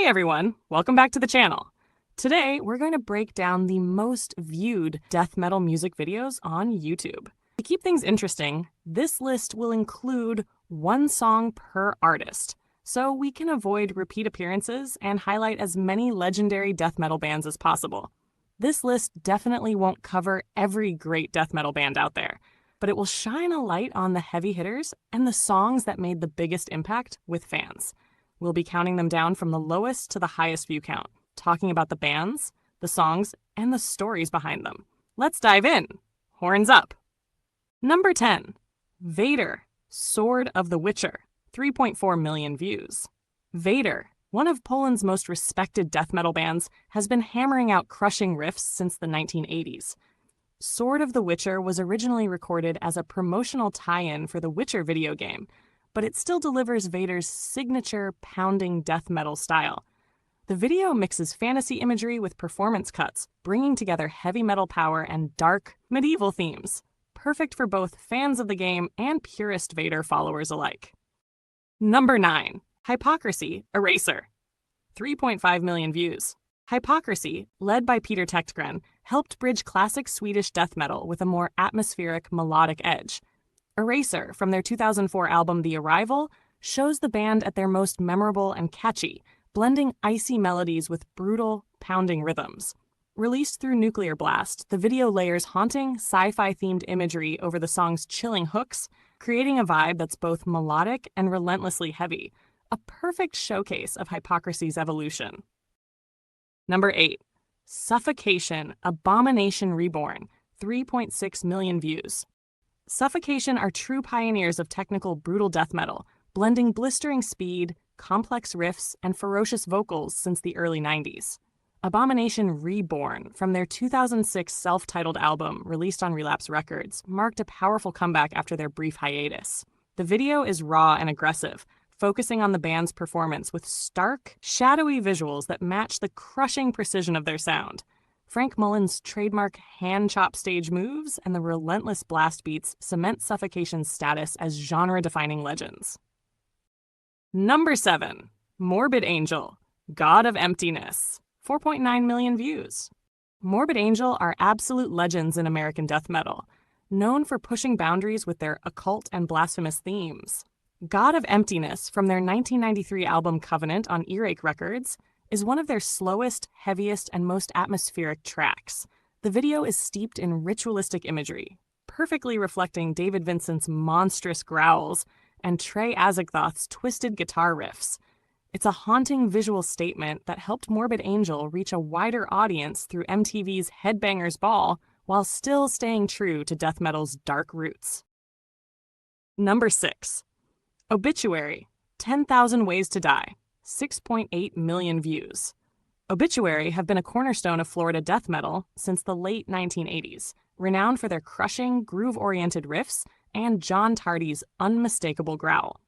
everyone, welcome back to the channel. Today, we're going to break down the most viewed death metal music videos on YouTube. To keep things interesting, this list will include one song per artist, so we can avoid repeat appearances and highlight as many legendary death metal bands as possible. This list definitely won't cover every great death metal band out there, but it will shine a light on the heavy hitters and the songs that made the biggest impact with fans. We'll be counting them down from the lowest to the highest view count, talking about the bands, the songs, and the stories behind them. Let's dive in. Horns up. Number 10. Vader, Sword of the Witcher, 3.4 million views. Vader, one of Poland's most respected death metal bands, has been hammering out crushing riffs since the 1980s. Sword of the Witcher was originally recorded as a promotional tie-in for the Witcher video game, but it still delivers Vader's signature pounding death metal style. The video mixes fantasy imagery with performance cuts, bringing together heavy metal power and dark, medieval themes, perfect for both fans of the game and purist Vader followers alike. Number 9. Hypocrisy, Eraser, 3.5 million views. Hypocrisy, led by Peter Tektgren, helped bridge classic Swedish death metal with a more atmospheric, melodic edge. Eraser, from their 2004 album The Arrival, shows the band at their most memorable and catchy, blending icy melodies with brutal, pounding rhythms. Released through Nuclear Blast, the video layers haunting, sci-fi-themed imagery over the song's chilling hooks, creating a vibe that's both melodic and relentlessly heavy, a perfect showcase of Hypocrisy's evolution. Number 8. Suffocation, Abomination Reborn, 3.6 million views. Suffocation are true pioneers of technical brutal death metal, blending blistering speed, complex riffs, and ferocious vocals since the early 90s. Abomination Reborn, from their 2006 self-titled album released on Relapse Records, marked a powerful comeback after their brief hiatus. The video is raw and aggressive, focusing on the band's performance with stark, shadowy visuals that match the crushing precision of their sound. Frank Mullen's trademark hand-chop stage moves and the relentless blast beats cement Suffocation's status as genre-defining legends. Number 7. Morbid Angel, God of Emptiness, 4.9 million views. Morbid Angel are absolute legends in American death metal, known for pushing boundaries with their occult and blasphemous themes. God of Emptiness, from their 1993 album Covenant on Earache Records, is one of their slowest, heaviest, and most atmospheric tracks. The video is steeped in ritualistic imagery, perfectly reflecting David Vincent's monstrous growls and Trey Azagthoth's twisted guitar riffs. It's a haunting visual statement that helped Morbid Angel reach a wider audience through MTV's Headbangers Ball while still staying true to death metal's dark roots. Number 6. Obituary, 10,000 Ways to Die, 6.8 million views. Obituary have been a cornerstone of Florida death metal since the late 1980s, renowned for their crushing, groove-oriented riffs and John Tardy's unmistakable growl.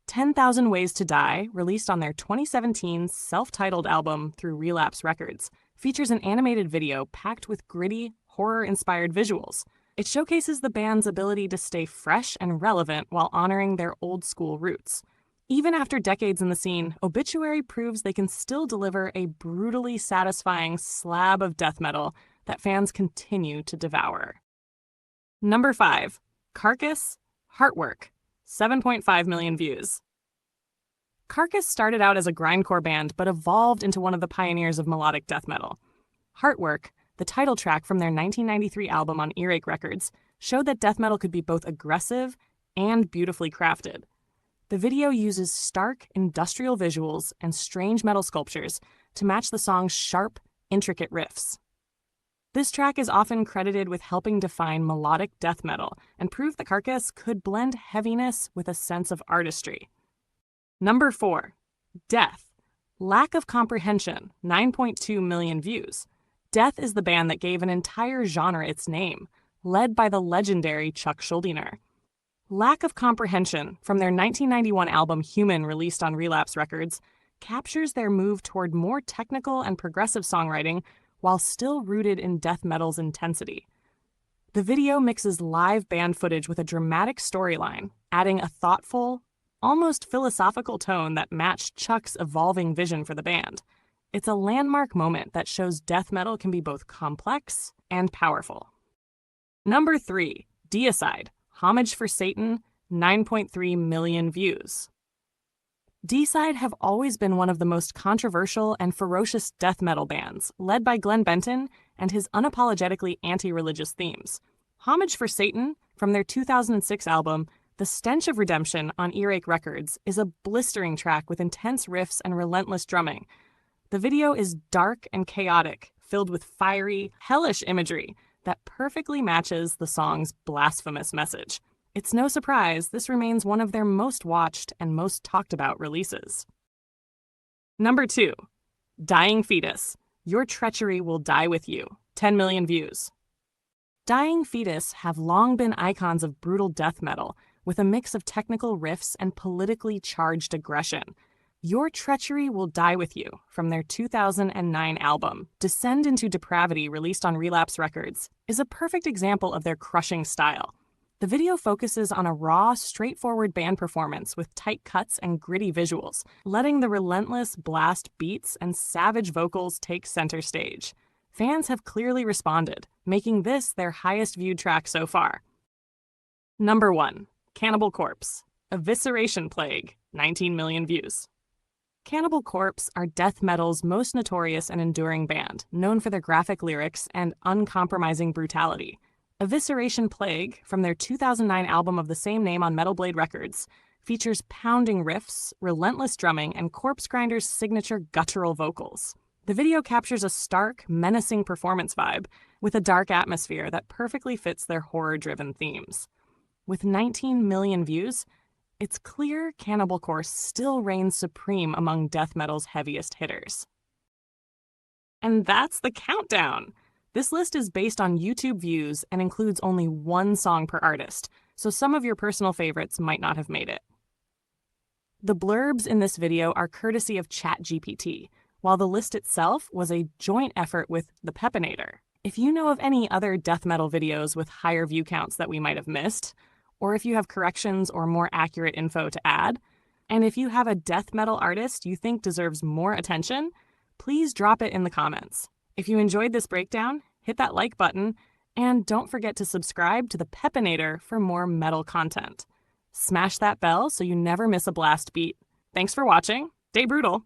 10,000 Ways to Die, released on their 2017 self-titled album through Relapse Records, features an animated video packed with gritty, horror-inspired visuals. It showcases the band's ability to stay fresh and relevant while honoring their old-school roots. Even after decades in the scene, Obituary proves they can still deliver a brutally satisfying slab of death metal that fans continue to devour. Number 5. Carcass, Heartwork, 7.5 million views. Carcass started out as a grindcore band but evolved into one of the pioneers of melodic death metal. Heartwork, the title track from their 1993 album on Earache Records, showed that death metal could be both aggressive and beautifully crafted. The video uses stark, industrial visuals and strange metal sculptures to match the song's sharp, intricate riffs. This track is often credited with helping define melodic death metal and prove that Carcass could blend heaviness with a sense of artistry. Number 4. Death, Lack of Comprehension, 9.2 million views. Death is the band that gave an entire genre its name, led by the legendary Chuck Schuldiner. Lack of Comprehension, from their 1991 album Human, released on Relapse Records, captures their move toward more technical and progressive songwriting while still rooted in death metal's intensity. The video mixes live band footage with a dramatic storyline, adding a thoughtful, almost philosophical tone that matched Chuck's evolving vision for the band. It's a landmark moment that shows death metal can be both complex and powerful. Number 3, Deicide, Homage for Satan, 9.3 million views. Deicide have always been one of the most controversial and ferocious death metal bands, led by Glenn Benton and his unapologetically anti-religious themes. Homage for Satan, from their 2006 album, The Stench of Redemption on Earache Records, is a blistering track with intense riffs and relentless drumming. The video is dark and chaotic, filled with fiery, hellish imagery that perfectly matches the song's blasphemous message. It's no surprise this remains one of their most watched and most talked about releases. Number 2, Dying Fetus, Your Treachery Will Die With You, 10 million views. Dying Fetus have long been icons of brutal death metal, with a mix of technical riffs and politically charged aggression. Your Treachery Will Die With You, from their 2009 album, Descend into Depravity, released on Relapse Records, is a perfect example of their crushing style. The video focuses on a raw, straightforward band performance with tight cuts and gritty visuals, letting the relentless blast beats and savage vocals take center stage. Fans have clearly responded, making this their highest viewed track so far. Number 1, Cannibal Corpse, Evisceration Plague, 19 million views. Cannibal Corpse are death metal's most notorious and enduring band, known for their graphic lyrics and uncompromising brutality. Evisceration Plague, from their 2009 album of the same name on Metal Blade Records, features pounding riffs, relentless drumming, and Corpse Grinder's signature guttural vocals. The video captures a stark, menacing performance vibe with a dark atmosphere that perfectly fits their horror-driven themes. With 19 million views, it's clear Cannibal Corpse still reigns supreme among death metal's heaviest hitters. And that's the countdown! This list is based on YouTube views and includes only one song per artist, so some of your personal favorites might not have made it. The blurbs in this video are courtesy of ChatGPT, while the list itself was a joint effort with the Pepinator. If you know of any other death metal videos with higher view counts that we might have missed, or if you have corrections or more accurate info to add, and if you have a death metal artist you think deserves more attention, please drop it in the comments. If you enjoyed this breakdown, hit that like button, and don't forget to subscribe to the Pepinator for more metal content. Smash that bell so you never miss a blast beat. Thanks for watching. Stay brutal.